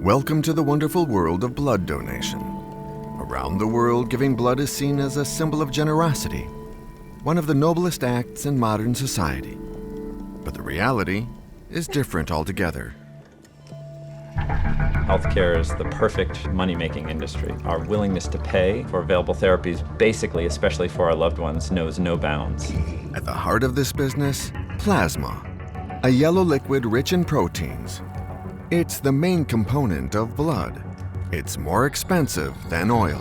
Welcome to the wonderful world of blood donation. Around the world, giving blood is seen as a symbol of generosity, one of the noblest acts in modern society. But the reality is different altogether. Healthcare is the perfect money-making industry. Our willingness to pay for available therapies, basically, especially for our loved ones, knows no bounds. At the heart of this business, plasma, a yellow liquid rich in proteins. It's the main component of blood. It's more expensive than oil.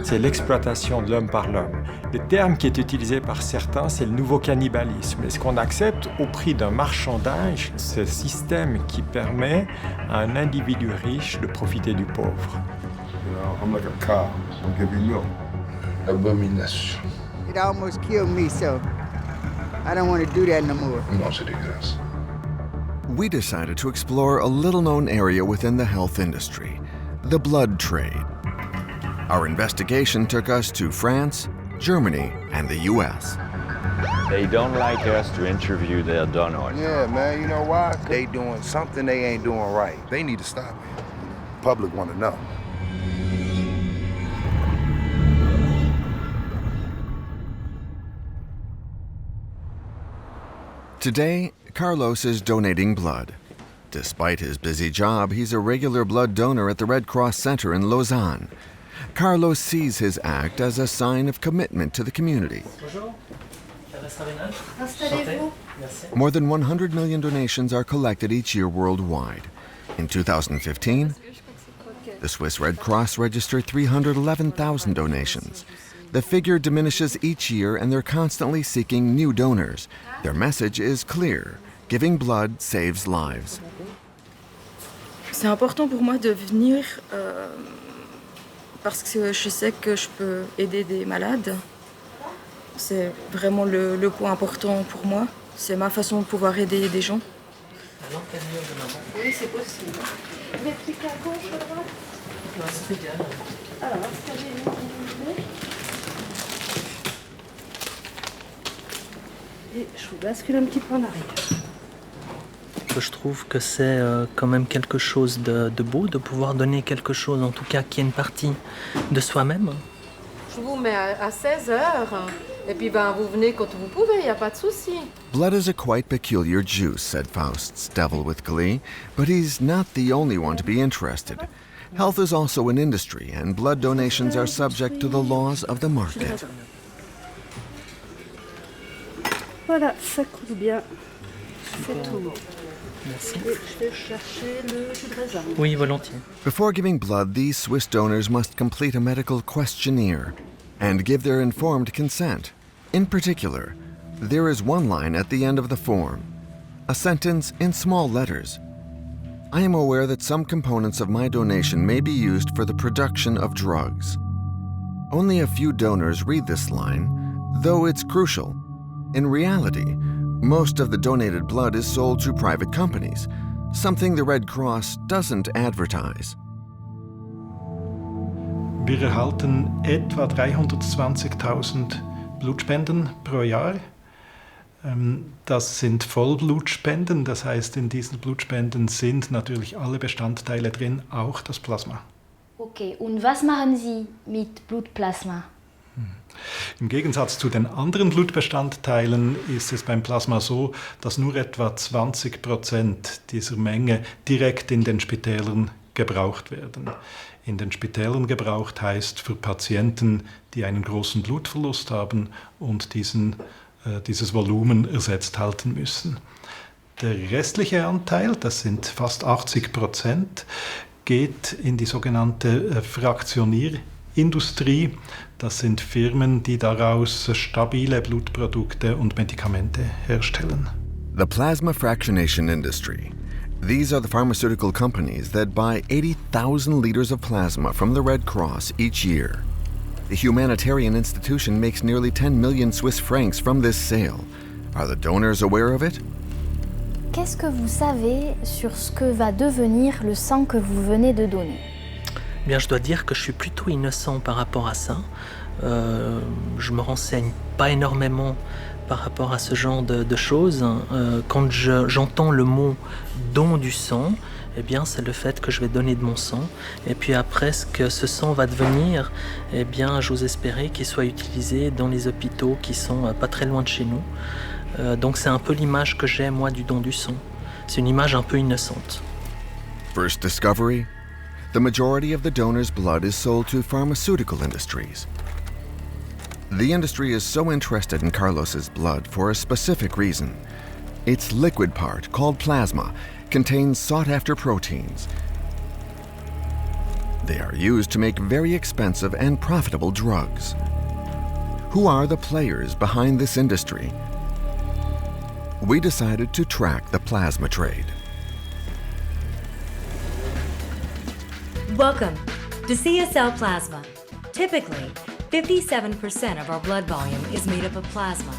C'est l'exploitation de l'homme par l'homme. Le terme qui est utilisé par certains, c'est le nouveau cannibalisme. Est-ce qu'on accepte au prix d'un marchandage ce système qui permet à un individu riche de profiter du pauvre? You know, I'm like a cow. I'll give you milk. Abomination. It almost killed me, so I don't want to do that no more. No se digas. We decided to explore a little-known area within the health industry, the blood trade. Our investigation took us to France, Germany, and the US. They don't like us to interview their donors. Yeah, man, you know why? They doing something they ain't doing right. They need to stop it. Public want to know. Today, Carlos is donating blood. Despite his busy job, he's a regular blood donor at the Red Cross Center in Lausanne. Carlos sees his act as a sign of commitment to the community. More than 100 million donations are collected each year worldwide. In 2015, the Swiss Red Cross registered 311,000 donations. The figure diminishes each year and they're constantly seeking new donors. Their message is clear. Giving blood saves lives. C'est important pour moi de venir parce que je sais que je peux aider des malades. C'est vraiment le point important pour moi. C'est ma façon de pouvoir aider des gens. Oui, c'est possible. Vous êtes cliqué à gauche ou à droite? Non, c'est idéal. Alors, installez-vous. Et je vous bascule un petit peu en arrière. Je trouve que c'est quand même quelque chose de beau de pouvoir donner quelque chose, en tout cas qui est une partie de soi-même. Je vous mets à 16h et puis vous venez quand vous pouvez, il n'y a pas de souci. Blood is a quite peculiar juice, said Faust's devil with glee, but he's not the only one to be interested. Health is also an industry and blood donations are subject to the laws of the market. Voilà, ça coule bien. C'est tout. Merci. Je vais chercher le jus de raisin. Oui, volontiers. Before giving blood, these Swiss donors must complete a medical questionnaire and give their informed consent. In particular, there is one line at the end of the form, a sentence in small letters. I am aware that some components of my donation may be used for the production of drugs. Only a few donors read this line, though it's crucial. In reality, most of the donated blood is sold to private companies, something the Red Cross doesn't advertise. Wir erhalten etwa 320.000 Blutspenden pro Jahr. Das sind Vollblutspenden, das heißt, in diesen Blutspenden sind natürlich alle Bestandteile drin, auch das Plasma. Okay, und was machen Sie mit Blutplasma? Im Gegensatz zu den anderen Blutbestandteilen ist es beim Plasma so, dass nur etwa 20% dieser Menge direkt in den Spitälern gebraucht werden. In den Spitälern gebraucht heißt für Patienten, die einen großen Blutverlust haben und dieses Volumen ersetzt halten müssen. Der restliche Anteil, das sind fast 80%, geht in die sogenannte Fraktionierindustrie. Das sind Firmen, die daraus stabile Blutprodukte und Medikamente herstellen. The plasma fractionation industry. These are the pharmaceutical companies that buy 80,000 liters of plasma from the Red Cross each year. The humanitarian institution makes nearly 10 million Swiss francs from this sale. Are the donors aware of it? Qu'est-ce que vous savez sur ce que va devenir le sang que vous venez de donner? Bien, je dois dire que je suis plutôt innocent par rapport à ça. Je me renseigne pas énormément par rapport à ce genre de choses. Quand j'entends le mot don du sang, eh bien, c'est le fait que je vais donner de mon sang. Et puis après, ce que ce sang va devenir, eh bien, j'ose espérer qu'il soit utilisé dans les hôpitaux qui sont pas très loin de chez nous. Donc c'est un peu l'image que j'ai, moi, du don du sang. C'est une image un peu innocente. First discovery: the majority of the donor's blood is sold to pharmaceutical industries. The industry is so interested in Carlos's blood for a specific reason. Its liquid part, called plasma, contains sought-after proteins. They are used to make very expensive and profitable drugs. Who are the players behind this industry? We decided to track the plasma trade. Welcome to CSL Plasma. Typically, 57% of our blood volume is made up of plasma.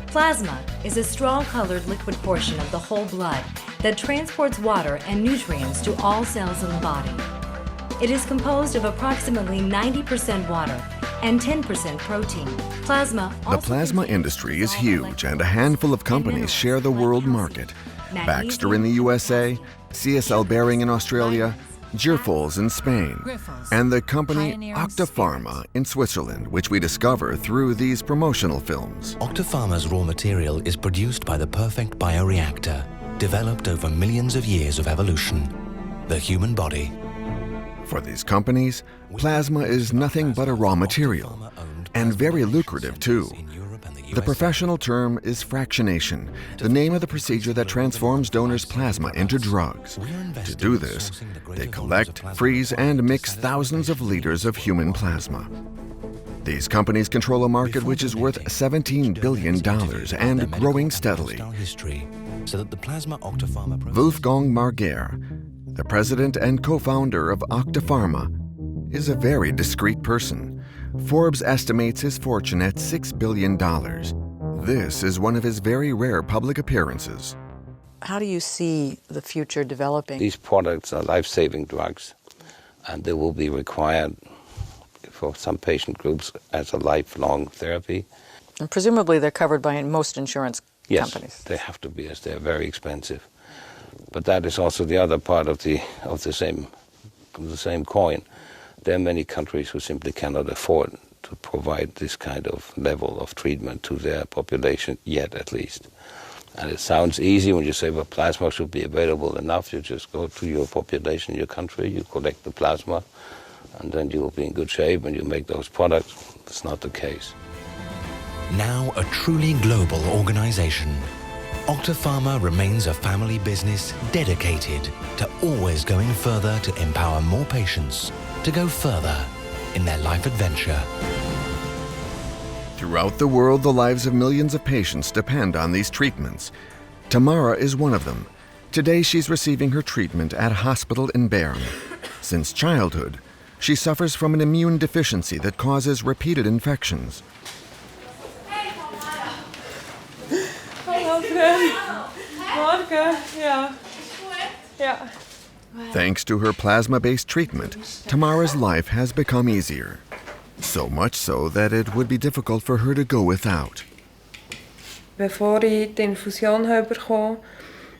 Plasma is a straw-colored liquid portion of the whole blood that transports water and nutrients to all cells in the body. It is composed of approximately 90% water and 10% protein. The plasma industry is huge, and a handful of companies share the world market. Baxter in the USA, CSL Behring in Australia, Girfols in Spain, and the company Pharma in Switzerland, which we discover through these promotional films. Pharma's raw material is produced by the perfect bioreactor, developed over millions of years of evolution, the human body. For these companies, plasma is nothing but a raw material, and very lucrative too. The professional term is fractionation, the name of the procedure that transforms donors' plasma into drugs. To do this, they collect, freeze, and mix thousands of liters of human plasma. These companies control a market which is worth $17 billion and growing steadily. Wolfgang Marguer, the president and co-founder of Pharma, is a very discreet person. Forbes estimates his fortune at $6 billion. This is one of his very rare public appearances. How do you see the future developing? These products are life-saving drugs, and they will be required for some patient groups as a lifelong therapy. And presumably they're covered by most insurance companies. Yes, they have to be, as they're very expensive. But that is also the other part of the same coin. There are many countries who simply cannot afford to provide this kind of level of treatment to their population, yet at least. And it sounds easy when you say, well, plasma should be available enough. You just go to your population, your country, you collect the plasma, and then you will be in good shape and you make those products. That's not the case. Now a truly global organization, Pharma remains a family business dedicated to always going further to empower more patients to go further in their life adventure. Throughout the world, the lives of millions of patients depend on these treatments. Tamara is one of them. Today, she's receiving her treatment at a hospital in Bern. Since childhood, she suffers from an immune deficiency that causes repeated infections. Hallo, Morgen. Ja. Thanks to her plasma-based treatment, Tamara's life has become easier. So much so that it would be difficult for her to go without. Bevor ich die Infusion bekommen habe,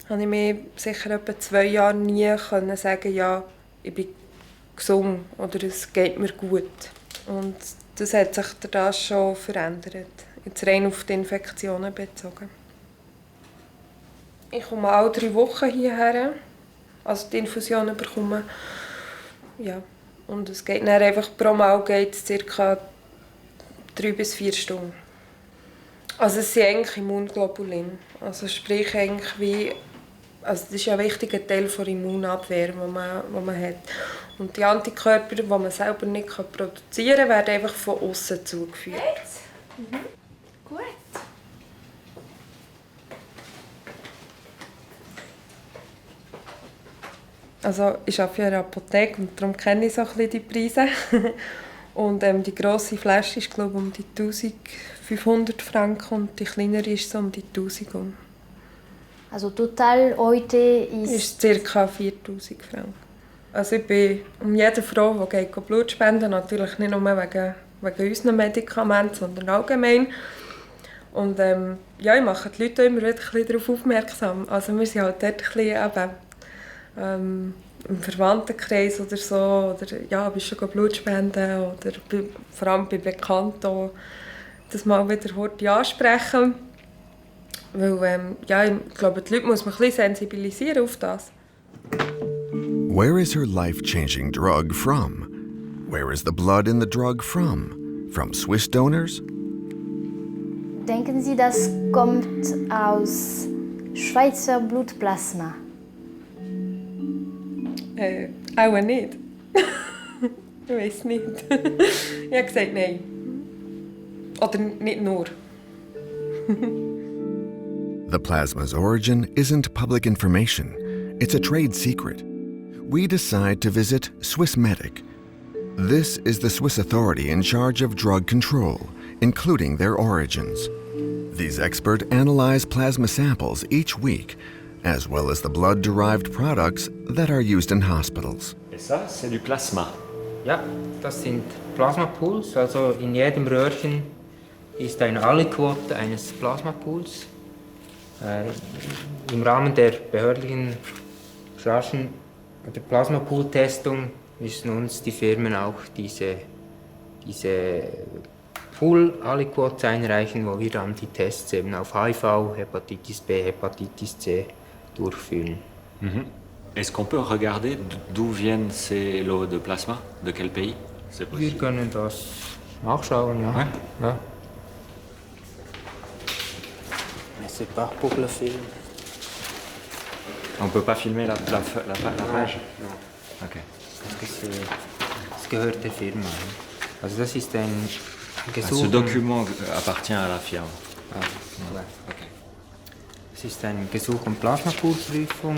konnte ich mir sicher etwa 2 Jahre nie sagen, ja, ich bin gesund oder es geht mir gut. Und das hat sich dadurch schon verändert, jetzt rein auf die Infektionen bezogen. Ich komme alle 3 Wochen hierher, also die Infusion bekommen. Ja. Und es geht dann einfach pro Mal geht es ca. 3 bis 4 Stunden. Also es sind eigentlich Immunglobulin. Also sprich eigentlich wie, also das ist ja ein wichtiger Teil der Immunabwehr, die man hat. Und die Antikörper, die man selber nicht produzieren kann, werden einfach von außen zugeführt. Mhm. Gut. Also ich arbeite in einer Apotheke und darum kenne ich so ein bisschen die Preise. Und die grosse Flasche ist glaube ich um die 1500 Franken und die kleinere ist so um die 1000. Also total heute ist ca. 4000 Franken. Also ich bin um jede Frau, die geht Blut spenden, natürlich nicht nur wegen unseren Medikamenten, sondern allgemein. Und ja, ich mache die Leute immer wieder ein bisschen darauf aufmerksam. Also wir sind halt dort ein bisschen im Verwandtenkreis oder so, oder ja, bist du schon Blut spenden oder vor allem bei Bekannten das mal wieder heute ansprechen. Weil, ja, ich glaube, die Leute muss man ein bisschen sensibilisieren auf das. Where is her life-changing drug from? Where is the blood in the drug from? From Swiss donors? Denken Sie, das kommt aus Schweizer Blutplasma? Auch nicht. Ich weiß nicht. Ich habe gesagt nein. Oder nicht nur. The plasma's origin isn't public information. It's a trade secret. We decide to visit Swissmedic. This is the Swiss authority in charge of drug control, including their origins. These experts analyze plasma samples each week, as well as the blood-derived products that are used in hospitals. Et ça, c'est du Plasma. Ja, das sind Plasmapools. Also in jedem Röhrchen ist eine Aliquote eines Plasmapools. Im Rahmen der behördlichen raschen der Plasmapool-Testung müssen uns die Firmen auch diese Pool-Aliquotes einreichen, wo wir dann die Tests eben auf HIV, Hepatitis B, Hepatitis C durchführen. Mhm. Est-ce qu'on peut regarder d'où viennent ces lots de plasma? De quel pays? C'est possible. Wir können das nachschauen, ja. Ouais. Ja. Mais c'est pas pour le film. On peut pas filmer la page? Non. Ok. Das gehört der Firma. Also das ist ein Gesuch. Ce document appartient à la firme. Ah, ja. Okay. Es ist ein Gesuch um Plasmapoolprüfung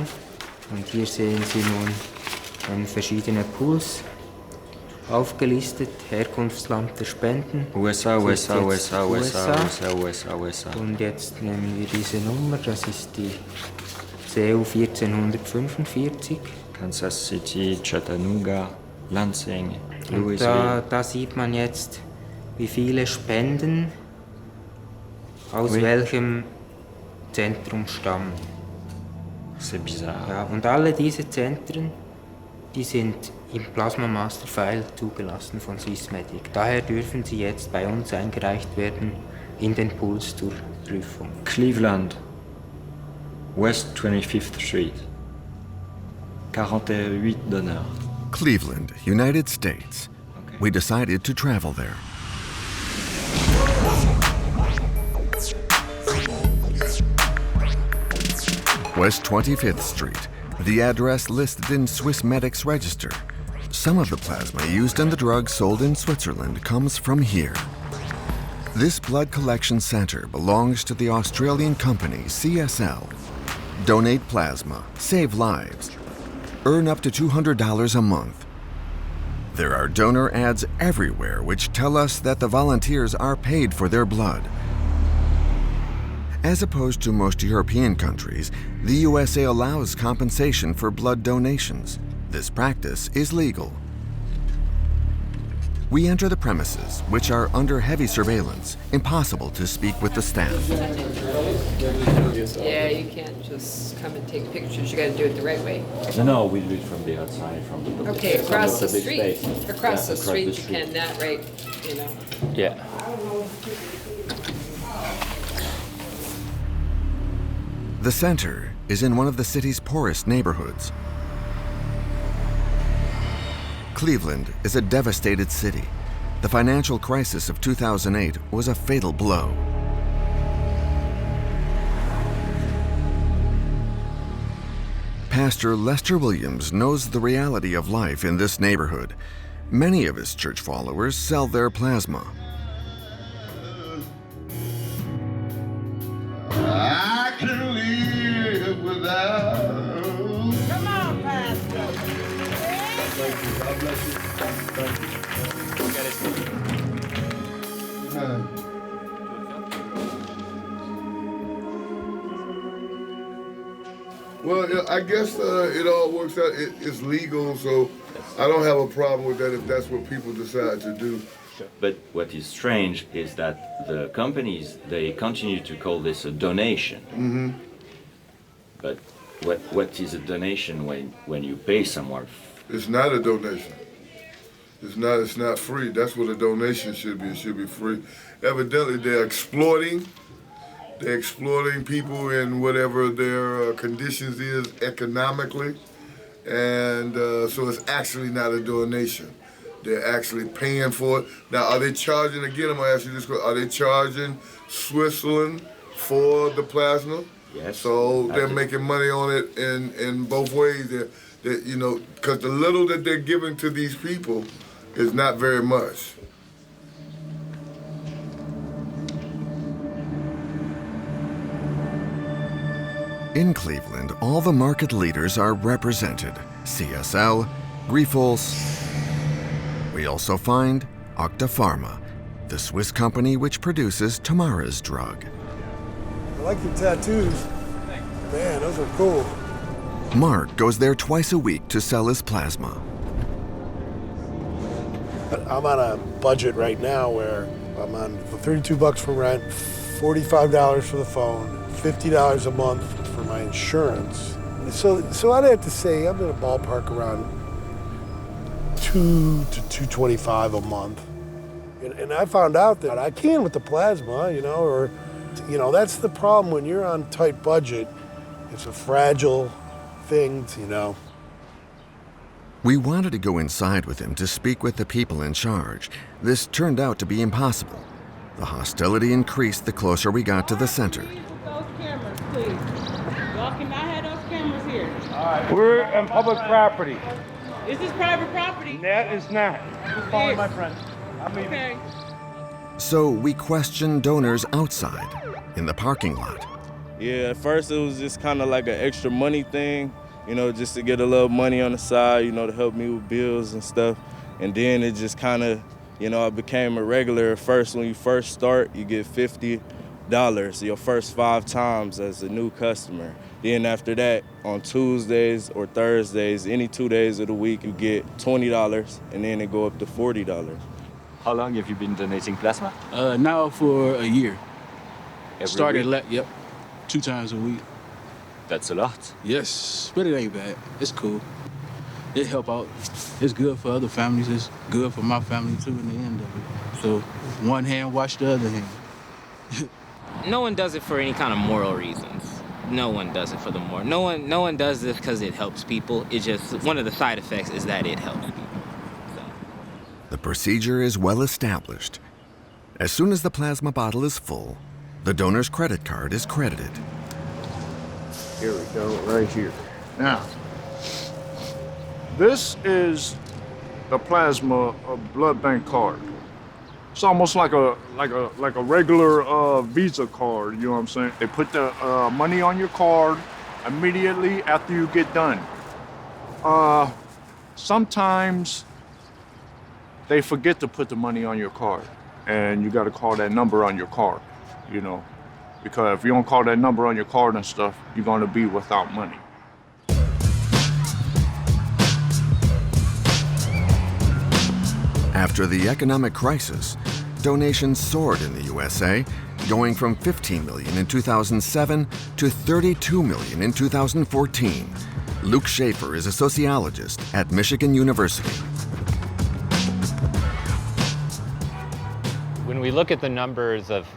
und hier sehen Sie nun verschiedene Pools aufgelistet, Herkunftsland der Spenden. USA. Und jetzt nehmen wir diese Nummer, das ist die CU 1445. Kansas City, Chattanooga, Lansing, Und Louisville. da sieht man jetzt, wie viele Spenden aus welchem Zentrum stammen. C'est bizarre. Ja, und alle diese Zentren, die sind im Plasma Master File zugelassen von Swissmedic. Daher dürfen sie jetzt bei uns eingereicht werden in den Pools zur Prüfung. Cleveland, West 25th Street. 48 donneurs. Cleveland, United States. Okay. We decided to travel there. West 25th Street, the address listed in Swissmedic's register. Some of the plasma used in the drugs sold in Switzerland comes from here. This blood collection center belongs to the Australian company CSL. Donate plasma, save lives. Earn up to $200 a month. There are donor ads everywhere which tell us that the volunteers are paid for their blood. As opposed to most European countries, the USA allows compensation for blood donations. This practice is legal. We enter the premises, which are under heavy surveillance, impossible to speak with the staff. Yeah, you can't just come and take pictures. You got to do it the right way. No, we do it from the outside, from the public. Okay, across the big street. space. Across Yeah, the street, you can that right, you know. Yeah. The center is in one of the city's poorest neighborhoods. Cleveland is a devastated city. The financial crisis of 2008 was a fatal blow. Pastor Lester Williams knows the reality of life in this neighborhood. Many of his church followers sell their plasma. I can live without. Come on, Pastor. Thank you. God bless you. Thank you. Amen. Well, I guess it all works out. It's legal, so I don't have a problem with that if that's what people decide to do. But what is strange is that the companies, they continue to call this a donation. Mm-hmm. But What is a donation when you pay someone? It's not a donation. It's not free. That's what a donation should be. It should be free. Evidently, they're exploiting people in whatever their conditions is economically. And so it's actually not a donation. They're actually paying for it. Now, are they charging, again, I'm gonna ask you this question, are they charging Switzerland for the plasma? Yes. So they're making money on it in both ways. That you know, because the little that they're giving to these people is not very much. In Cleveland, all the market leaders are represented. CSL, Grifols. We also find Pharma, the Swiss company which produces Tamara's drug. I like your tattoos. Man, those are cool. Mark goes there twice a week to sell his plasma. I'm on a budget right now where I'm on $32 for rent, $45 for the phone, $50 a month for my insurance. So I'd have to say I'm in a ballpark around $200 to $225 a month. And I found out that I can with the plasma, that's the problem when you're on a tight budget. It's a fragile thing, We wanted to go inside with him to speak with the people in charge. This turned out to be impossible. The hostility increased the closer we got to the center. Those cameras, please. Y'all cannot have those cameras here. All right, we're on public property. Is this private property? That is not. Just calling my friend. I'm leaving. Okay. So we questioned donors outside, in the parking lot. Yeah, at first it was just kind of like an extra money thing, just to get a little money on the side, to help me with bills and stuff. And then it just kind of, I became a regular. At first, when you first start, you get $50 your first 5 times as a new customer. Then after that, on Tuesdays or Thursdays, any 2 days of the week, you get $20, and then it go up to $40. How long have you been donating plasma? Now for a year. Every week? Yep, 2 times a week. That's a lot. Yes, but it ain't bad. It's cool. It help out. It's good for other families. It's good for my family too in the end of it. So one hand wash the other hand. No one does it for any kind of moral reasons. No one does it for the moral. No one does this because it helps people. It's just one of the side effects is that it helps people. The procedure is well established. As soon as the plasma bottle is full, the donor's credit card is credited. Here we go, right here. Now, this is the plasma blood bank card. It's almost like a regular Visa card, you know what I'm saying? They put the money on your card immediately after you get done. Sometimes they forget to put the money on your card, and you got to call that number on your card, because if you don't call that number on your card and stuff, you're going to be without money. After the economic crisis, donations soared in the USA, going from 15 million in 2007 to 32 million in 2014. Luke Schaefer is a sociologist at Michigan University. When we look at the numbers of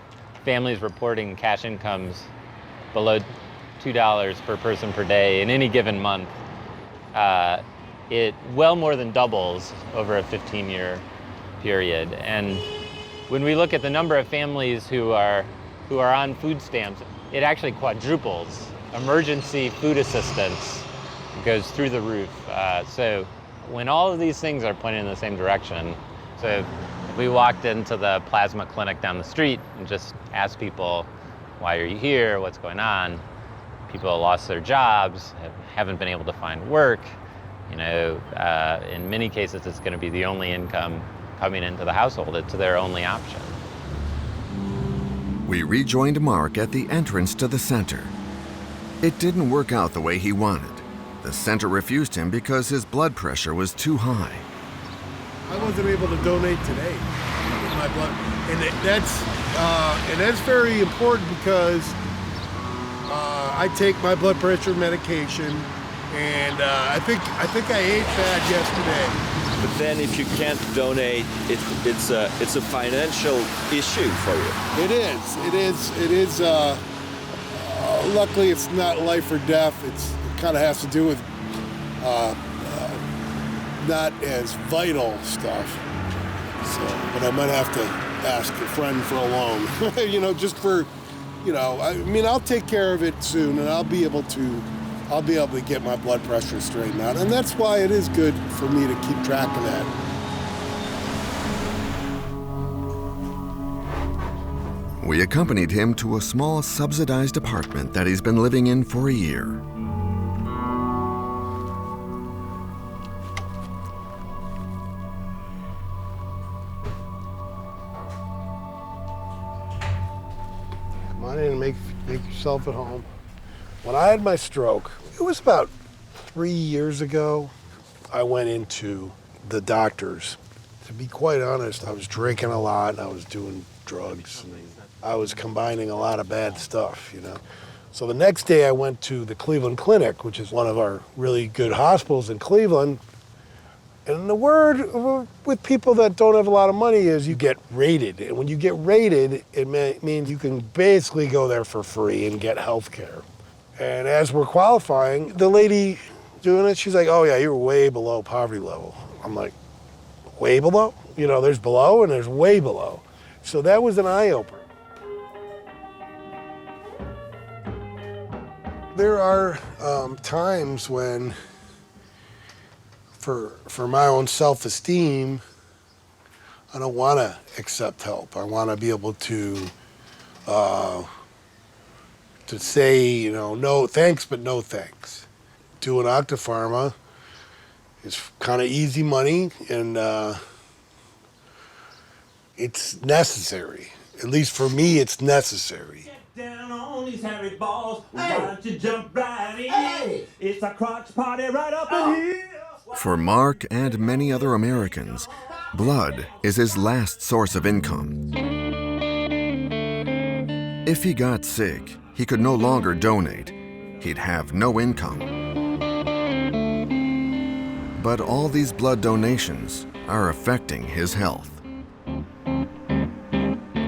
families reporting cash incomes below $2 per person per day in any given month, it well more than doubles over a 15-year period. And when we look at the number of families who are on food stamps, it actually quadruples. Emergency food assistance goes through the roof. So when all of these things are pointing in the same direction, so if we walked into the plasma clinic down the street and just asked people, why are you here, what's going on? People lost their jobs, haven't been able to find work. In many cases, it's going to be the only income coming into the household. It's their only option. We rejoined Mark at the entrance to the center. It didn't work out the way he wanted. The center refused him because his blood pressure was too high. I wasn't able to donate today with my blood, and that's very important because I take my blood pressure medication, and I think I ate bad yesterday. But then if you can't donate, it's a financial issue for you. It is. Luckily, it's not life or death. It kind of has to do with not as vital stuff. So, but I might have to ask a friend for a loan, just for, I'll take care of it soon, and I'll be able to get my blood pressure straightened out. And that's why it is good for me to keep track of that. We accompanied him to a small subsidized apartment that he's been living in for a year. Come on in and make yourself at home. When I had my stroke, it was about 3 years ago, I went into the doctors. To be quite honest, I was drinking a lot, I was doing drugs, and I was combining a lot of bad stuff, So the next day I went to the Cleveland Clinic, which is one of our really good hospitals in Cleveland. And the word with people that don't have a lot of money is you get rated. And when you get rated, it means you can basically go there for free and get health care. And as we're qualifying, the lady doing it, she's like, oh yeah, you're way below poverty level. I'm like, way below? There's below and there's way below. So that was an eye-opener. There are times when, for my own self-esteem, I don't want to accept help. I want to be able to say, no thanks, but no thanks. Doing Octapharma is kind of easy money, and it's necessary. At least for me, it's necessary. Down on these hairy balls, why don't you jump right in? It's a crotch party right up in here. For Mark and many other Americans, blood is his last source of income. If he got sick, he could no longer donate. He'd have no income. But all these blood donations are affecting his health.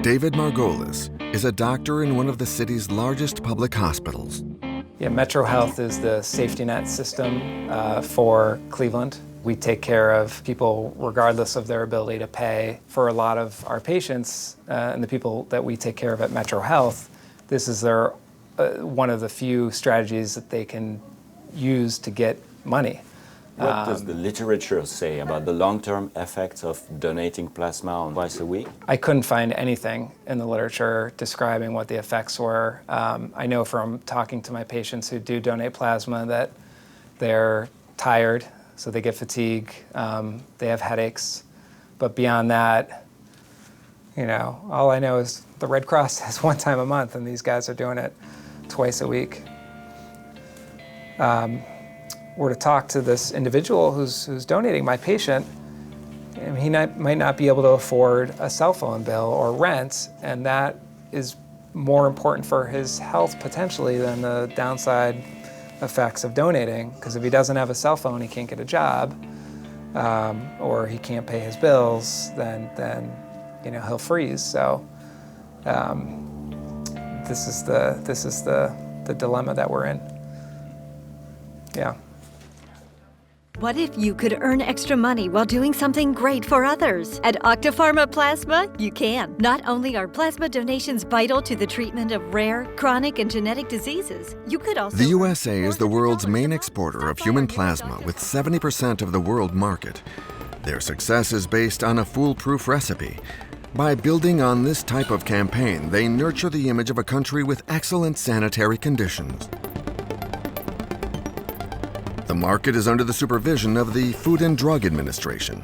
David Margolis is a doctor in one of the city's largest public hospitals. Yeah, Metro Health is the safety net system for Cleveland. We take care of people regardless of their ability to pay. For a lot of our patients and the people that we take care of at Metro Health, this is their one of the few strategies that they can use to get money. What does the literature say about the long-term effects of donating plasma twice a week? I couldn't find anything in the literature describing what the effects were. I know from talking to my patients who do donate plasma that they're tired, so they get fatigue, they have headaches. But beyond that, all I know is the Red Cross has one time a month, and these guys are doing it twice a week. Were to talk to this individual who's donating, my patient, he might not be able to afford a cell phone bill or rent, and that is more important for his health potentially than the downside effects of donating, because if he doesn't have a cell phone, he can't get a job, or he can't pay his bills, then he'll freeze. So this is the dilemma that we're in. Yeah. What if you could earn extra money while doing something great for others? At Octapharma Plasma, you can. Not only are plasma donations vital to the treatment of rare, chronic, and genetic diseases, you could also... The USA is the world's main exporter of human plasma with 70% of the world market. Their success is based on a foolproof recipe. By building on this type of campaign, they nurture the image of a country with excellent sanitary conditions. The market is under the supervision of the Food and Drug Administration.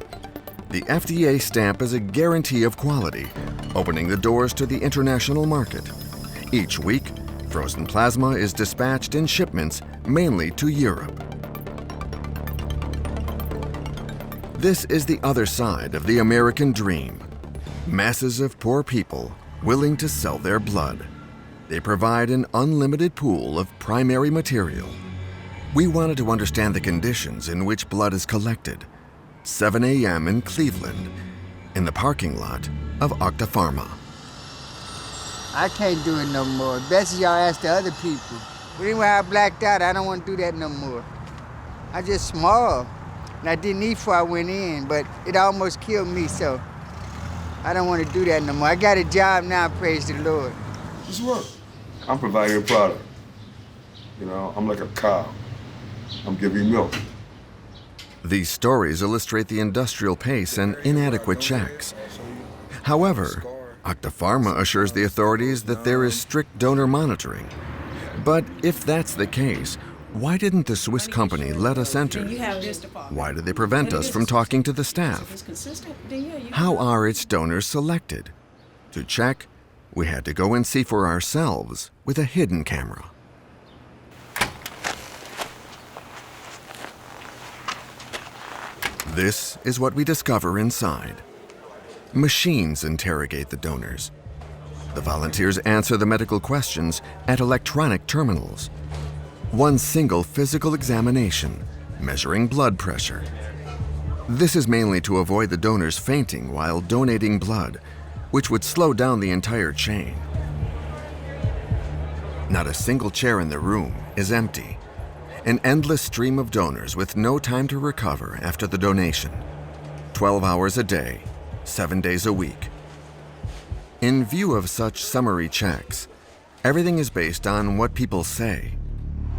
The FDA stamp is a guarantee of quality, opening the doors to the international market. Each week, frozen plasma is dispatched in shipments, mainly to Europe. This is the other side of the American dream. Masses of poor people willing to sell their blood. They provide an unlimited pool of primary material. We wanted to understand the conditions in which blood is collected. 7 a.m. in Cleveland, in the parking lot of Pharma. I can't do it no more. Best y'all ask the other people. But anyway, I blacked out. I don't want to do that no more. I just small, and I didn't eat before I went in, but it almost killed me, so I don't want to do that no more. I got a job now, praise the Lord. Just work. I'm providing a product. You know, I'm like a cow. I'm giving you milk. These stories illustrate the industrial pace and inadequate checks. However, Pharma assures the authorities that there is strict donor monitoring. But if that's the case, why didn't the Swiss company let us enter? Why did they prevent us from talking to the staff? How are its donors selected? To check, we had to go and see for ourselves with a hidden camera. This is what we discover inside. Machines interrogate the donors. The volunteers answer the medical questions at electronic terminals. One single physical examination, measuring blood pressure. This is mainly to avoid the donors fainting while donating blood, which would slow down the entire chain. Not a single chair in the room is empty. An endless stream of donors with no time to recover after the donation. 12 hours a day, 7 days a week. In view of such summary checks, everything is based on what people say.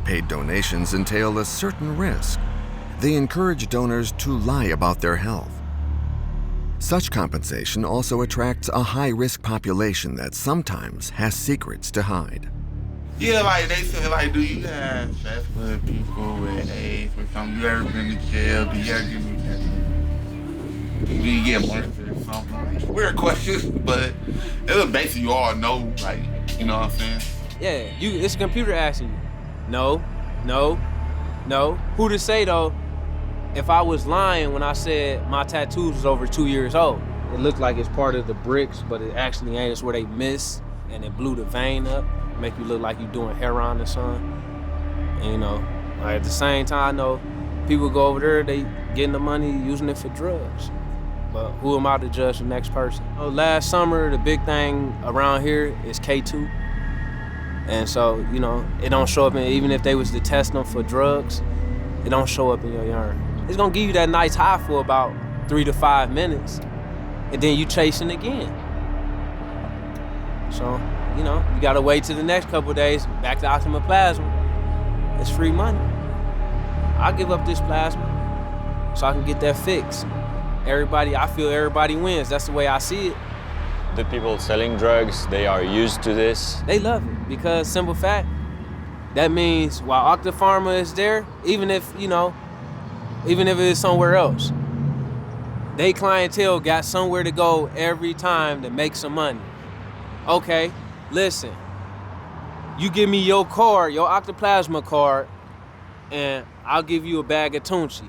Paid donations entail a certain risk. They encourage donors to lie about their health. Such compensation also attracts a high-risk population that sometimes has secrets to hide. Yeah, like they say, like, do you have fast food people with AIDS or something? You ever been to jail? Do you get molested or something? Weird questions, but it was basically you all know, like, you know what I'm saying? Yeah, it's a computer asking you. No. Who to say though, if I was lying when I said my tattoos was over 2 years old? It looked like it's part of the bricks, but it actually ain't. It's where they missed and it blew the vein up. Make you look like you're doing heroin or something. And, you know, like at the same time, I know people go over there, they getting the money, using it for drugs. But who am I to judge the next person? Last summer, the big thing around here is K2. And so, you know, it don't show up, even if they was to test them for drugs, it don't show up in your urine. It's gonna give you that nice high for about 3 to 5 minutes, and then you chasing again. So, you know, you gotta wait till the next couple of days, back to Optima Plasma. It's free money. I'll give up this plasma so I can get that fix. I feel everybody wins. That's the way I see it. The people selling drugs, they are used to this. They love it because, simple fact, that means while Pharma is there, even if it is somewhere else, they clientele got somewhere to go every time to make some money. Okay, listen, you give me your card, your Octoplasma card, and I'll give you a bag of Tunchi.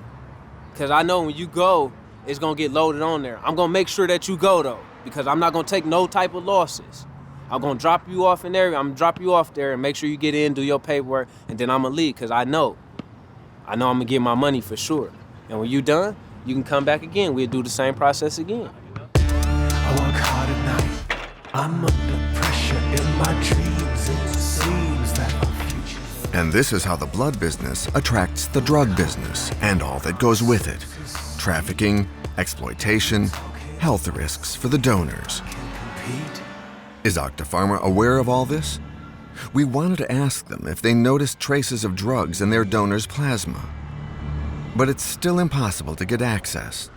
Because I know when you go, it's gonna get loaded on there. I'm gonna make sure that you go though, because I'm not gonna take no type of losses. I'm gonna drop you off in there, I'm gonna drop you off there and make sure you get in, do your paperwork, and then I'm gonna leave, because I know I'm gonna get my money for sure. And when you done, you can come back again. We'll do the same process again. I work hard at night. I'm under pressure in my dreams. It seems that my future. And this is how the blood business attracts the drug business and all that goes with it. Trafficking, exploitation, health risks for the donors. Is Pharma aware of all this? We wanted to ask them if they noticed traces of drugs in their donors' plasma. But it's still impossible to get access.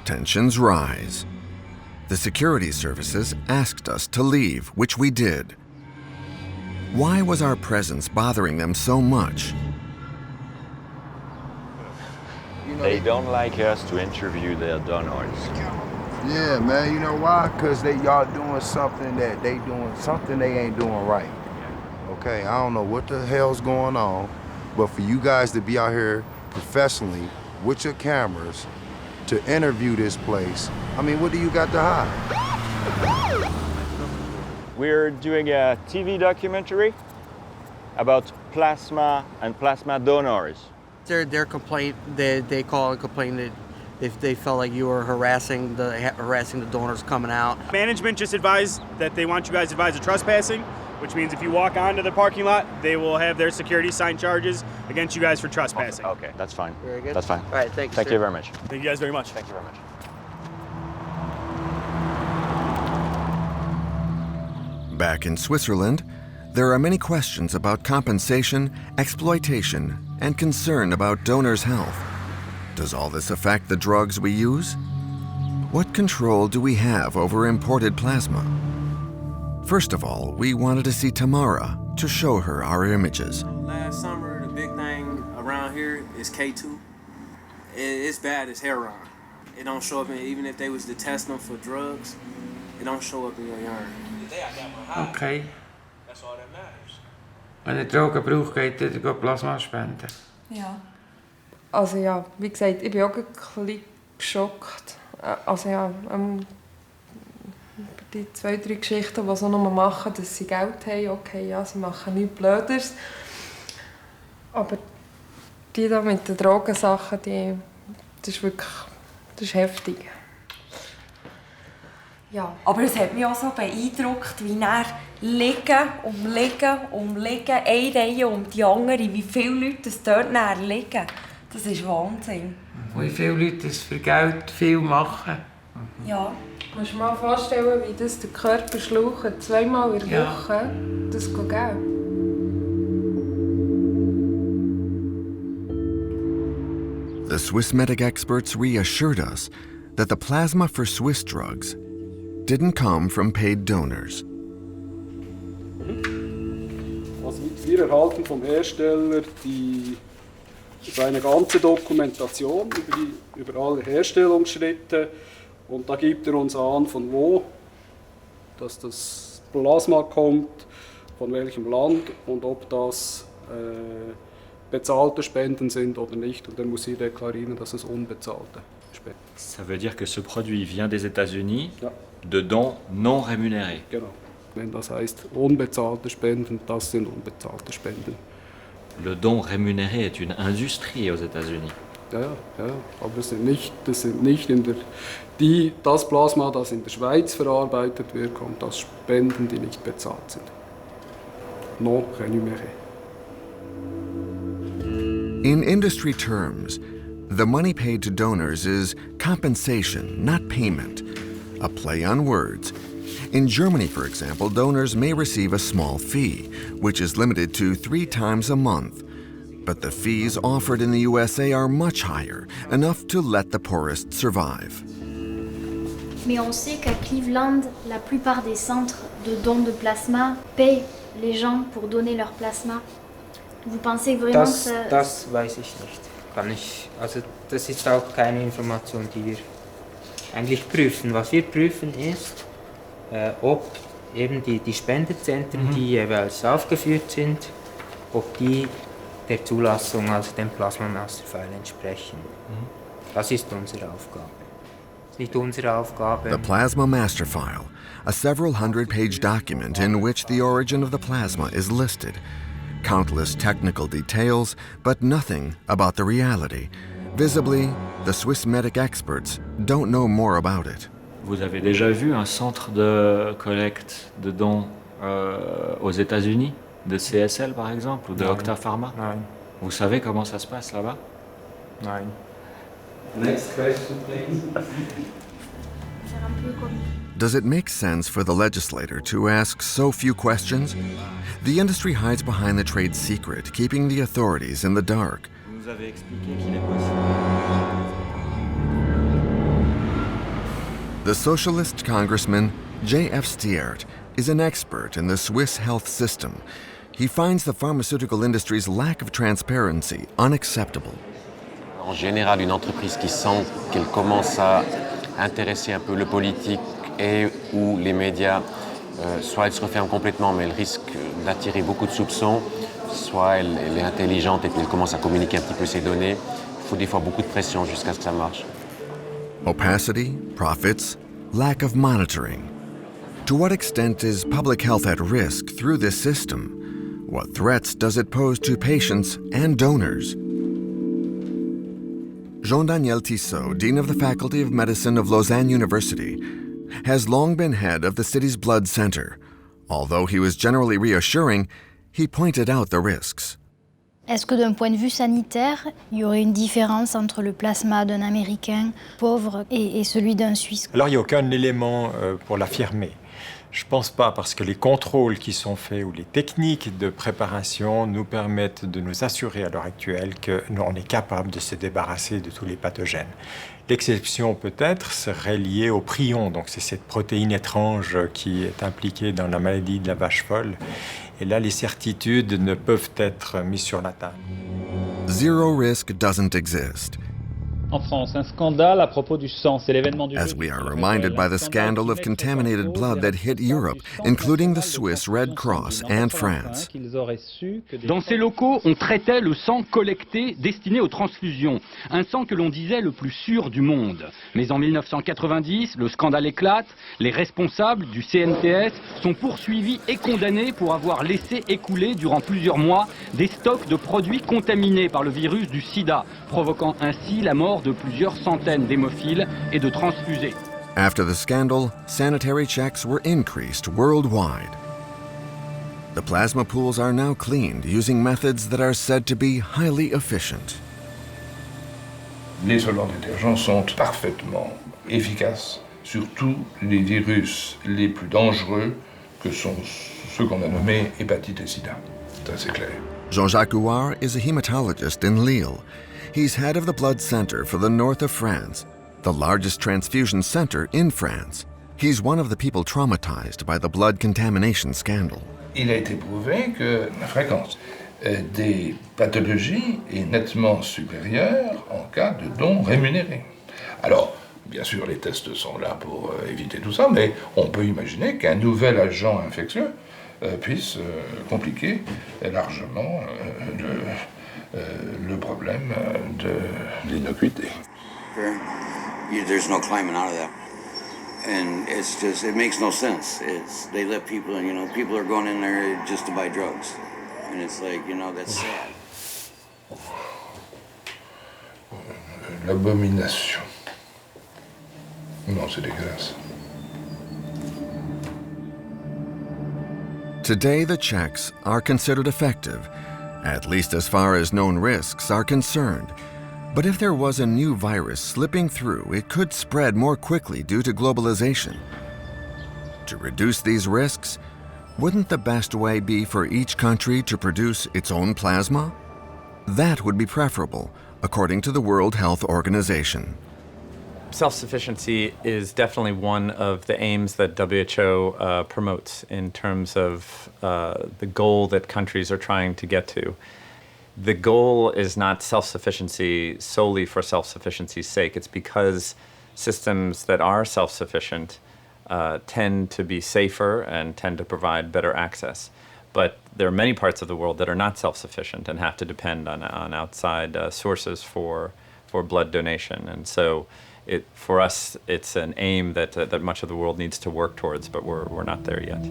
Tensions rise. The security services asked us to leave, which we did. Why was our presence bothering them so much? They don't like us to interview their donors. Yeah, man, you know why? Because y'all doing something they ain't doing right. Okay, I don't know what the hell's going on, but for you guys to be out here professionally with your cameras to interview this place, I mean, what do you got to hide? We're doing a TV documentary about plasma and plasma donors. Their complaint, they call and complain that if they felt like you were harassing the donors coming out. Management just advised that they want you guys advised of trespassing, which means if you walk onto the parking lot, they will have their security sign charges against you guys for trespassing. Okay, that's fine. Very good. That's fine. All right, thank you. Thank you very much. Thank you guys very much. Thank you very much. Back in Switzerland, there are many questions about compensation, exploitation, and concern about donors' health. Does all this affect the drugs we use? What control do we have over imported plasma? First of all, we wanted to see Tamara to show her our images. Last summer, the big thing around here is K2. It's bad as heroin. It don't show up even if they was to test them for drugs, it don't show up in your urine. Okay. That's all that matters. Wenn ihr Drogen braucht, geht ihr Plasma spenden. Ja. Also ja, wie gesagt, ich bin auch ein bisschen geschockt. Also ja, die 2, 3 Geschichten, die sie nur machen, dass sie Geld haben, okay, ja, sie machen nichts Blödes. Aber die da mit den Drogensachen, das ist wirklich, das ist heftig. Ja, aber es hat mich auch so beeindruckt, wie er liegen, eine Reihe um die andere, wie viele Leute dort liegen. Das ist Wahnsinn. Wie viele Leute das für Geld viel machen. Ja. Du musst dir mal vorstellen, wie das der Körper schlaucht, 2-mal in der Woche, das geht Geld. The Swiss medic experts reassured us that the plasma for Swiss drugs didn't come from paid donors. Also wir erhalten vom Hersteller seine ganze Dokumentation über alle Herstellungsschritte und da gibt uns an, von wo dass das Plasma kommt, von welchem Land und ob das bezahlte Spenden sind oder nicht. Und dann muss ich deklarieren, dass es unbezahlte Spenden sind. Ça veut dire que ce produit vient des États-Unis, de dons non rémunérés. Genau. Wenn das heißt unbezahlte Spenden, das sind unbezahlte Spenden. Le don rémunéré est une industrie aux États-Unis. Ja, aber das sind nicht das Plasma, das in der Schweiz verarbeitet wird, kommt aus Spenden, die nicht bezahlt sind. Non rémunéré. In industry terms, the money paid to donors is compensation, not payment, a play on words. In Germany, for example, donors may receive a small fee, which is limited to 3 times a month. But the fees offered in the USA are much higher, enough to let the poorest survive. Mais on sait qu'à Cleveland, la plupart des centres de dons de plasma paient les gens pour donner leur plasma. Vous pensez vraiment que das weiß ich nicht. Also das ist auch keine Information, die wir eigentlich prüfen. Was wir prüfen ist, ob eben die Spendezentren, die jeweils aufgeführt sind, ob die der Zulassung, also dem Plasma Masterfile entsprechen. Das ist unsere Aufgabe. Das ist nicht unsere Aufgabe. The Plasma Master File, a several hundred-page document in which the origin of the plasma is listed. Countless technical details, but nothing about the reality. Visibly, the Swiss medic experts don't know more about it. Vous avez déjà vu un centre de collecte de dons aux États-Unis, de CSL par exemple, ou de Octa Pharma? Nein. Vous savez comment ça se passe là-bas? Nein. Next question, please. Does it make sense for the legislator to ask so few questions? The industry hides behind the trade secret, keeping the authorities in the dark. Vous avez expliqué qu'il est possible. The socialist congressman J.F. Stiert is an expert in the Swiss health system. He finds the pharmaceutical industry's lack of transparency unacceptable. En général, une entreprise qui sent qu'elle commence à intéresser un peu le politique et ou les médias, soit elle se referme complètement, mais elle risque d'attirer beaucoup de soupçons, soit elle est intelligente et puis elle commence à communiquer un petit peu ses données. Il faut des fois beaucoup de pression jusqu'à ce que ça marche. Opacity, profits, lack of monitoring. To what extent is public health at risk through this system? What threats does it pose to patients and donors? Jean-Daniel Tissot, Dean of the Faculty of Medicine of Lausanne University, has long been head of the city's blood center. Although he was generally reassuring, he pointed out the risks. Est-ce que d'un point de vue sanitaire, il y aurait une différence entre le plasma d'un Américain pauvre et celui d'un Suisse? Alors il n'y a aucun élément pour l'affirmer. Je ne pense pas, parce que les contrôles qui sont faits ou les techniques de préparation nous permettent de nous assurer à l'heure actuelle qu'on est capable de se débarrasser de tous les pathogènes. L'exception peut-être serait liée au prion, donc c'est cette protéine étrange qui est impliquée dans la maladie de la vache folle. Et là, les certitudes ne peuvent être mises sur la table. Zero risk doesn't exist. En France, un scandale à propos du sang, c'est l'événement du As we are reminded by the scandal of contaminated blood that hit Europe, including the Swiss Red Cross and France. Dans ces locaux, on traitait le sang collecté destiné aux transfusions, un sang que l'on disait le plus sûr du monde. Mais en 1990, le scandale éclate, les responsables du CNTS sont poursuivis et condamnés pour avoir laissé écouler durant plusieurs mois des stocks de produits contaminés par le virus du sida, provoquant ainsi la mort de plusieurs centaines d'hémophiles et de transfusés. After the scandal, sanitary checks were increased worldwide. The plasma pools are now cleaned using methods that are said to be highly efficient. Les solvants détergents sont parfaitement efficaces sur tous les virus les plus dangereux que sont ceux qu'on a nommés hépatite et sida. Ça, c'est clair. Jean-Jacques Houard is a hematologist in Lille. He's head of the blood center for the north of France, the largest transfusion center in France. He's one of the people traumatized by the blood contamination scandal. Il a été prouvé que la fréquence des pathologies est nettement supérieure en cas de dons rémunérés. Alors, bien sûr, les tests sont là pour éviter tout ça, mais on peut imaginer qu'un nouvel agent infectieux puisse compliquer largement le problème de l'innocuité. There's no climbing out of that. And it's just, it makes no sense. They let people in, people are going in there just to buy drugs. And it's like, that's sad. L'abomination. Non, c'est dégueulasse. Today, the checks are considered effective, at least as far as known risks are concerned. But if there was a new virus slipping through, it could spread more quickly due to globalization. To reduce these risks, wouldn't the best way be for each country to produce its own plasma? That would be preferable, according to the World Health Organization. Self-sufficiency is definitely one of the aims that WHO promotes in terms of the goal that countries are trying to get to. The goal is not self-sufficiency solely for self-sufficiency's sake. It's because systems that are self-sufficient tend to be safer and tend to provide better access. But there are many parts of the world that are not self-sufficient and have to depend on outside sources for blood donation. And so for us, it's an aim that much of the world needs to work towards, but we're not there yet.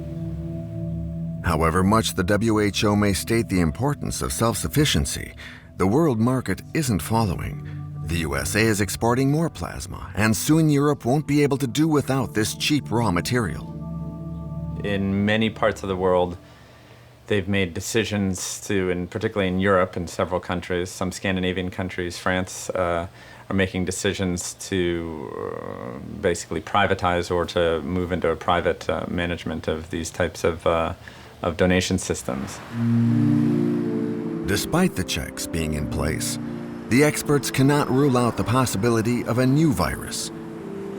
However much the WHO may state the importance of self-sufficiency, the world market isn't following. The USA is exporting more plasma, and soon Europe won't be able to do without this cheap raw material. In many parts of the world, they've made decisions to, and particularly in Europe, in several countries, some Scandinavian countries, France, are making decisions to basically privatize or to move into a private management of these types of donation systems. Despite the checks being in place, the experts cannot rule out the possibility of a new virus.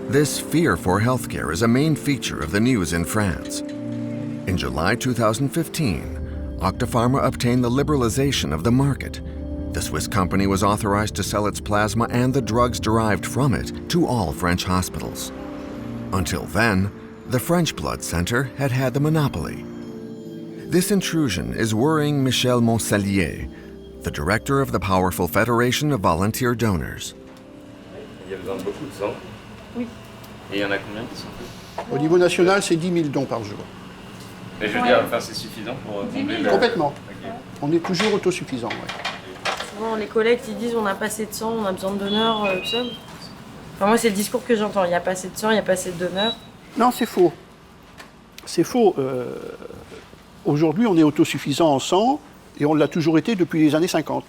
This fear for healthcare is a main feature of the news in France. In July 2015, Octapharma obtained the liberalization of the market. The Swiss company was authorized to sell its plasma and the drugs derived from it to all French hospitals. Until then, the French Blood Center had had the monopoly. This intrusion is worrying Michel Moncellier, the director of the powerful Federation of Volunteer Donors. Il y a besoin de beaucoup de sang. Oui. Et il y en a combien de sang? Au niveau national, c'est 10 000 dons par jour. Et je veux dire, enfin, c'est suffisant pour combler le... Complètement. Ok. On est toujours autosuffisant. Ouais. Souvent, les collectes, ils disent on n'a pas assez de sang, on a besoin de donneurs, tout ça. Enfin, moi, c'est le discours que j'entends. Il n'y a pas assez de sang, il n'y a pas assez de donneurs. Non, c'est faux. C'est faux. Aujourd'hui, on est autosuffisant en sang et on l'a toujours été depuis les années 50.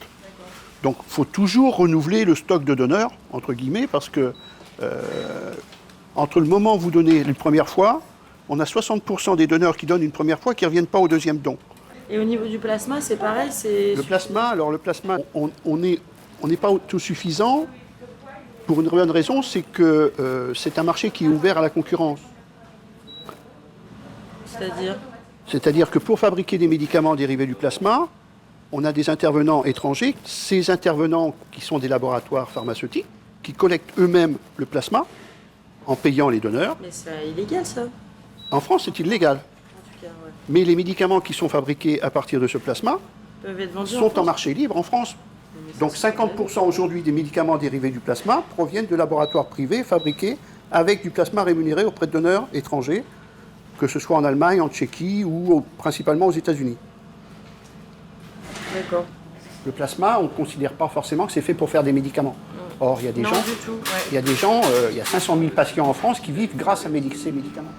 Donc, il faut toujours renouveler le stock de donneurs, entre guillemets, parce que entre le moment où vous donnez une première fois, on a 60% des donneurs qui donnent une première fois qui ne reviennent pas au deuxième don. Et au niveau du plasma, c'est pareil, c'est... Le plasma, on n'est pas autosuffisant pour une bonne raison, c'est que c'est un marché qui est ouvert à la concurrence. C'est-à-dire ? C'est-à-dire que pour fabriquer des médicaments dérivés du plasma, on a des intervenants étrangers. Ces intervenants qui sont des laboratoires pharmaceutiques, qui collectent eux-mêmes le plasma en payant les donneurs. Mais c'est illégal, ça. En France, c'est illégal. Mais les médicaments qui sont fabriqués à partir de ce plasma sont en marché libre en France. Donc 50% aujourd'hui des médicaments dérivés du plasma proviennent de laboratoires privés fabriqués avec du plasma rémunéré auprès de donneurs étrangers, que ce soit en Allemagne, en Tchéquie ou principalement aux États-Unis. D'accord. Le plasma, on ne considère pas forcément que c'est fait pour faire des médicaments. Or, il y a des gens, il y a des gens, il y a 500 000 patients en France qui vivent grâce à ces médicaments.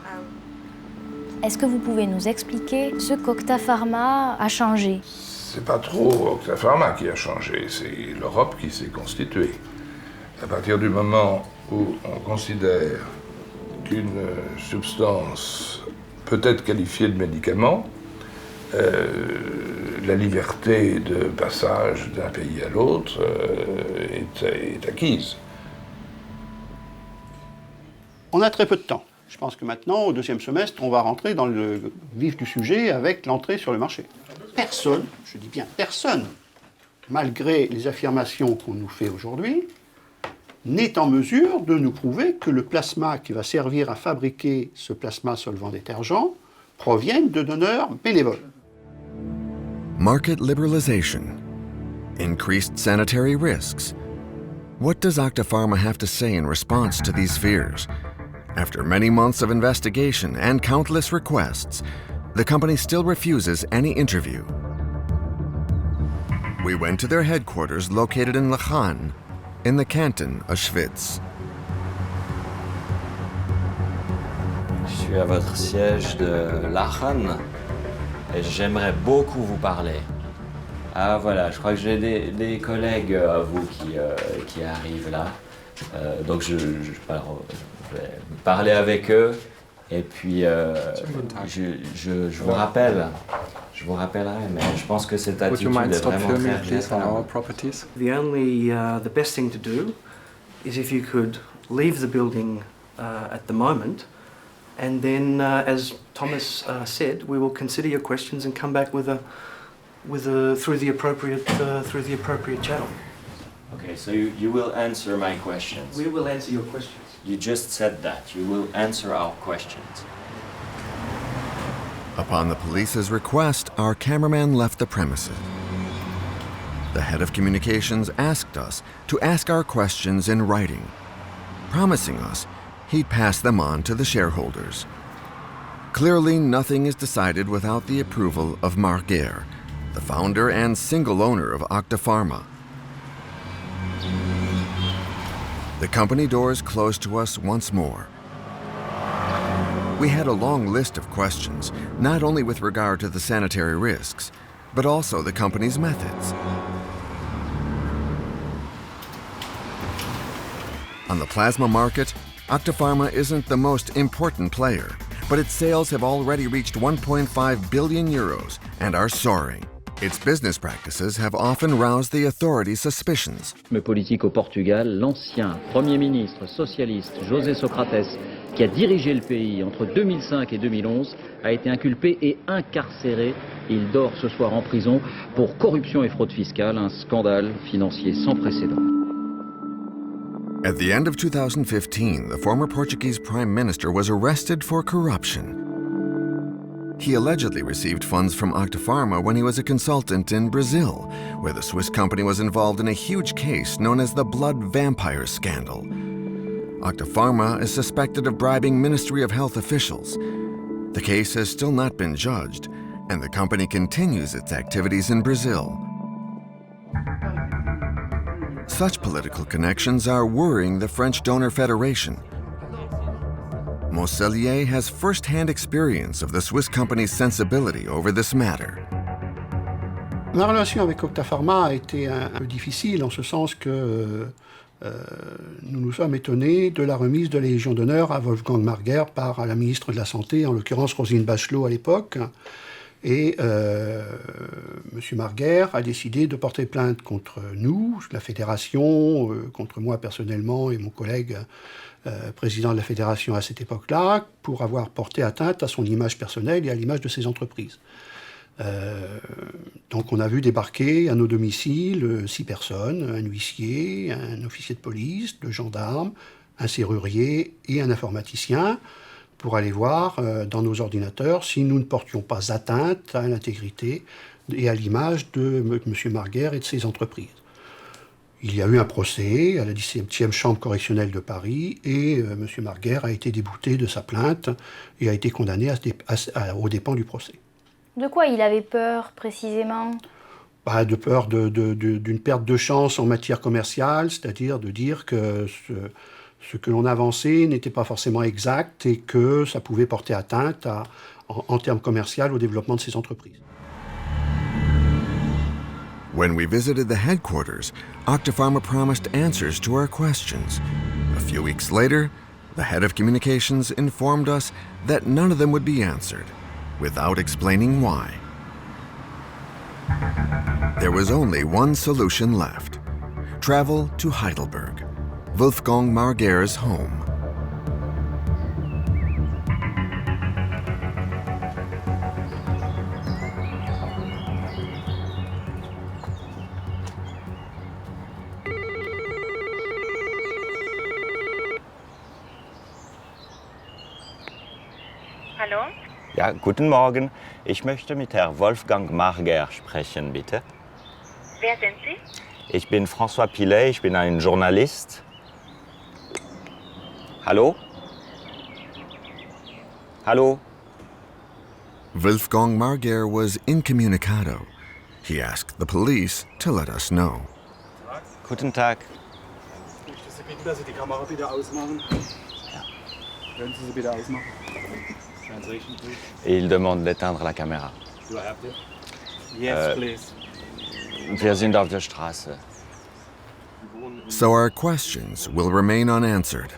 Est-ce que vous pouvez nous expliquer ce qu'Octa Pharma a changé? C'est pas trop Octa Pharma qui a changé, c'est l'Europe qui s'est constituée. À partir du moment où on considère qu'une substance peut être qualifiée de médicament, la liberté de passage d'un pays à l'autre est acquise. On a très peu de temps. Je pense que maintenant, au deuxième semestre, on va rentrer dans le vif du sujet avec l'entrée sur le marché. Personne, je dis bien personne, malgré les affirmations qu'on nous fait aujourd'hui, n'est en mesure de nous prouver que le plasma qui va servir à fabriquer ce plasma solvant détergent provienne de donneurs bénévoles. Market liberalization, increased sanitary risks. What does Octa Pharma have to say in response to these fears? After many months of investigation and countless requests, the company still refuses any interview. We went to their headquarters located in Lachan, in the canton of Schwyz. Je suis à votre siège de Lachan et j'aimerais beaucoup vous parler. Ah voilà, je crois que j'ai des collègues à vous qui arrivent là. Donc je vais parler avec eux et puis je vous rappelle. Je vous rappellerai, mais je pense que cette attitude est vraiment très The best thing to do is if you could leave the building at the moment, and then, as Thomas said, we will consider your questions and come back through the appropriate channel. Okay, so you will answer my questions. We will answer your questions. You just said that. You will answer our questions. Upon the police's request, our cameraman left the premises. The head of communications asked us to ask our questions in writing, promising us he'd pass them on to the shareholders. Clearly, nothing is decided without the approval of Marc Guerre, the founder and single owner of Octa Pharma. The company doors closed to us once more. We had a long list of questions, not only with regard to the sanitary risks, but also the company's methods. On the plasma market, Octa Pharma isn't the most important player, but its sales have already reached 1.5 billion euros and are soaring. Its business practices have often roused the authorities' suspicions. Le politique au Portugal, l'ancien Premier ministre socialiste José Socrates, qui a dirigé le pays entre 2005 et 2011, a été inculpé et incarcéré. Il dort ce soir en prison pour corruption et fraude fiscale, un scandale financier sans précédent. At the end of 2015, the former Portuguese Prime Minister was arrested for corruption. He allegedly received funds from Octa Pharma when he was a consultant in Brazil, where the Swiss company was involved in a huge case known as the Blood Vampire Scandal. Pharma is suspected of bribing Ministry of Health officials. The case has still not been judged, and the company continues its activities in Brazil. Such political connections are worrying the French Donor Federation. Mosellier has first-hand experience of the Swiss company's sensibility over this matter. Ma relation avec Pharma a été un peu difficile en ce sens que nous nous sommes étonnés de la remise de la Légion d'honneur à Wolfgang Marguer par la ministre de la Santé, en l'occurrence Roselyne Bachelot à l'époque. Et M. Marguer a décidé de porter plainte contre nous, la fédération, contre moi personnellement et mon collègue président de la fédération à cette époque-là, pour avoir porté atteinte à son image personnelle et à l'image de ses entreprises. Donc on a vu débarquer à nos domiciles 6 personnes, un huissier, un officier de police, 2 gendarmes, un serrurier et un informaticien, pour aller voir dans nos ordinateurs si nous ne portions pas atteinte à l'intégrité et à l'image de M. Marguer et de ses entreprises. Il y a eu un procès à la 17e chambre correctionnelle de Paris et M. Marguer a été débouté de sa plainte et a été condamné aux dépens du procès. De quoi il avait peur précisément? De peur d'une perte de chance en matière commerciale, c'est-à-dire de dire que ce que l'on avançait n'était pas forcément exact et que ça pouvait porter atteinte en termes commerciaux au développement de ces entreprises. When we visited the headquarters, Pharma promised answers to our questions. A few weeks later, the head of communications informed us that none of them would be answered, without explaining why. There was only one solution left: travel to Heidelberg, Wolfgang Marguer's home. Hallo? Ja, guten Morgen. Ich möchte mit Herrn Wolfgang Marguer sprechen, bitte. Wer sind Sie? Ich bin François Pilet, ich bin ein Journalist. Hallo? Hallo? Wolfgang Marguer was incommunicado. He asked the police to let us know. Guten Tag. Möchten Sie bitten, dass Sie die Kamera bitte ausmachen? Ja. Können Sie sie bitte ausmachen? Translation, please. Et il demande d'éteindre la caméra. Do I have to? Yes, please. Wir sind auf der Straße. So our questions will remain unanswered.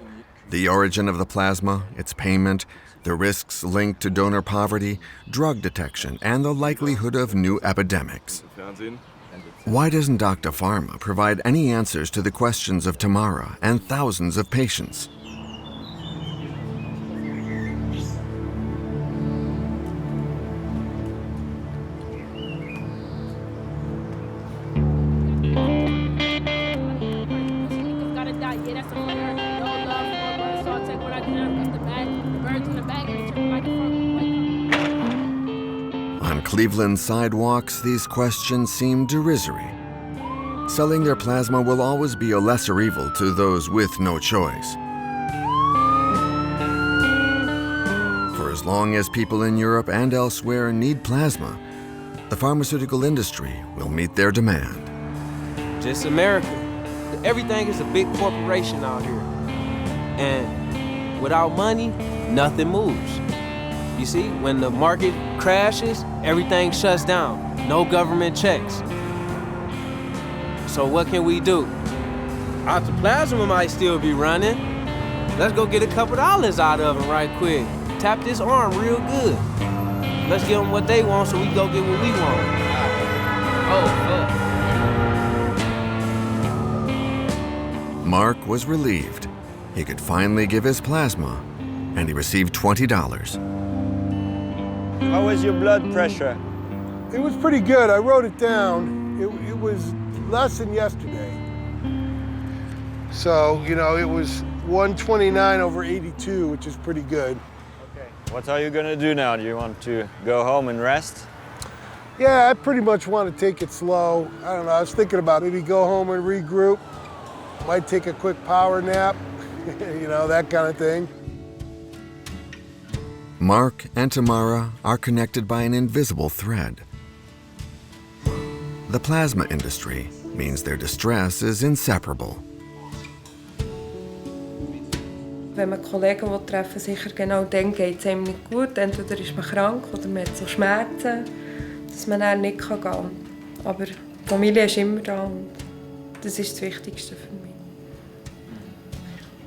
The origin of the plasma, its payment, the risks linked to donor poverty, drug detection, and the likelihood of new epidemics. Why doesn't Pharma provide any answers to the questions of Tamara and thousands of patients? On Cleveland sidewalks, these questions seem derisory. Selling their plasma will always be a lesser evil to those with no choice. For as long as people in Europe and elsewhere need plasma, the pharmaceutical industry will meet their demand. Just America. Everything is a big corporation out here. And without money, nothing moves. You see, when the market crashes, everything shuts down. No government checks. So what can we do? Our plasma might still be running. Let's go get a couple dollars out of them right quick. Tap this arm real good. Let's give them what they want so we can go get what we want. Oh, fuck. Mark was relieved. He could finally give his plasma, and he received $20. How was your blood pressure? It was pretty good. I wrote it down. It was less than yesterday. So, you know, it was 129/82, which is pretty good. Okay. What are you gonna do now? Do you want to go home and rest? Yeah, I pretty much want to take it slow. I don't know, I was thinking about maybe go home and regroup. Might take a quick power nap, you know, that kind of thing. Mark and Tamara are connected by an invisible thread. The plasma industry means their distress is inseparable. Wenn man Kollegen treffen, sicher genau dann geht es einem nicht gut. Entweder ist man krank oder man hat so Schmerzen, dass man dann nicht gehen kann. Aber die Familie ist immer da und das ist das Wichtigste für mich.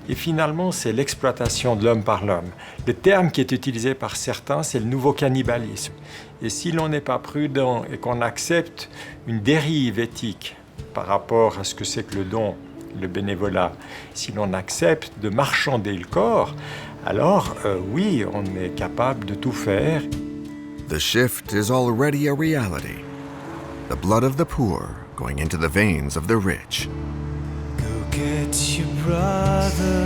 Et finalement, c'est l'exploitation de l'homme par l'homme. Le terme qui est utilisé par certains, c'est le nouveau cannibalisme. Et si l'on n'est pas prudent et qu'on accepte une dérive éthique par rapport à ce que c'est que le don, le bénévolat, si l'on accepte de marchander le corps, alors oui, on est capable de tout faire. The shift is already a reality. The blood of the poor going into the veins of the rich. Go get your brother.